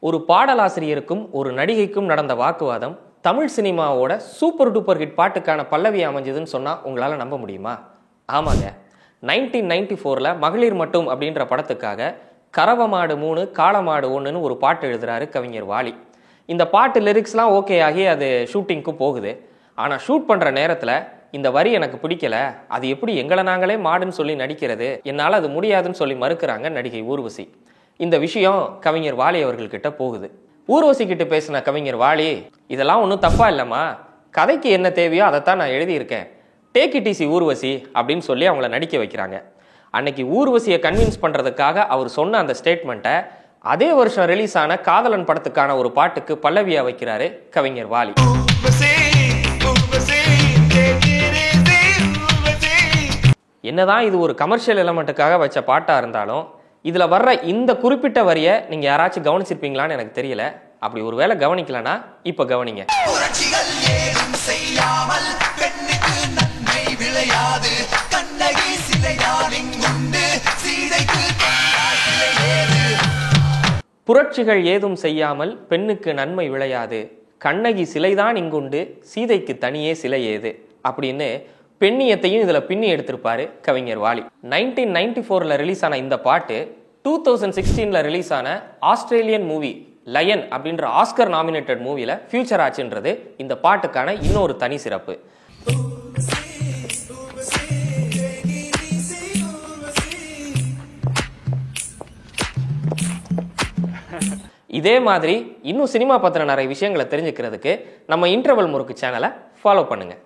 ஒரு பாடலாசிரியருக்கும் ஒரு நடிகைக்கும் நடந்த வாக்குவாதம் தமிழ் சினிமாவோட சூப்பர் டூப்பர் ஹிட் பாட்டுக்கான பல்லவி அமைஞ்சதுன்னு சொன்னால் உங்களால் நம்ப முடியுமா? ஆமாங்க, 1994 மகளிர் மட்டும் அப்படின்ற படத்துக்காக கறவமாடு 3 காளமாடு 1ன்னு ஒரு பாட்டு எழுதுறாரு கவிஞர் வாலி. இந்த பாட்டு லிரிக்ஸ்லாம் ஓகே ஆகி அது ஷூட்டிங்க்கு போகுது. ஆனால் ஷூட் பண்ணுற நேரத்தில் இந்த வரி எனக்கு பிடிக்கல, அது எப்படி எங்களை நாங்களே மாடுன்னு சொல்லி நடிக்கிறது, என்னால் அது முடியாதுன்னு சொல்லி மறுக்கிறாங்க நடிகை ஊர்வசி. இந்த விஷயம் கவிஞர் வாலி அவர்கள்கிட்ட போகுது. ஊர்வசி கிட்ட பேசின கவிஞர் வாலி, இதெல்லாம் ஒன்றும் தப்பா இல்லைம்மா, கதைக்கு என்ன தேவையோ அதைத்தான் நான் எழுதியிருக்கேன், டேக் இட் ஈஸி ஊர்வசி அப்படின்னு சொல்லி அவங்கள நடிக்க வைக்கிறாங்க. அன்னைக்கு ஊர்வசியை கன்வின்ஸ் பண்ணுறதுக்காக அவர் சொன்ன அந்த ஸ்டேட்மெண்ட்டை அதே வருஷம் ரிலீஸ் ஆன காதலன் படத்துக்கான ஒரு பாட்டுக்கு பல்லவியா வைக்கிறாரு கவிஞர் வாலி. என்னதான் இது ஒரு கமர்ஷியல் எலமெண்ட்டுக்காக வச்ச பாட்டா இருந்தாலும் இதுல வர்ற இந்த குறிப்பிட்ட வரியை நீங்க யாராச்சும் கவனிச்சிருப்பீங்களான்னு எனக்கு தெரியல. அப்படி ஒருவேளை கவனிக்கலனா இப்ப கவனிங்க. புரட்சிகள் ஏதும் செய்யாமல் பெண்ணுக்கு நன்மை விளையாது, கண்ணகி சிலைதான் இங்குண்டு சீதைக்கு தனியே சிலை ஏது அப்படின்னு பெண்ணியத்தையும் இதுல பின்னி எடுத்திருப்பாரு கவிஞர் வாலி. 1994 ரிலீஸ் ஆன இந்த பாட்டு 2016 ரிலீஸ் ஆன ஆஸ்திரேலியன் மூவி லயன் அப்படின்ற ஆஸ்கர் நாமினேட்டட் மூவில ஃபியூச்சர் ஆச்சுன்றது இந்த பாட்டுக்கான இன்னொரு தனி சிறப்பு. இதே மாதிரி இன்னும் சினிமா பத்தின நிறைய விஷயங்களை தெரிஞ்சுக்கிறதுக்கு நம்ம இன்டர்வல் முறுக்கு சேனலை ஃபாலோ பண்ணுங்க.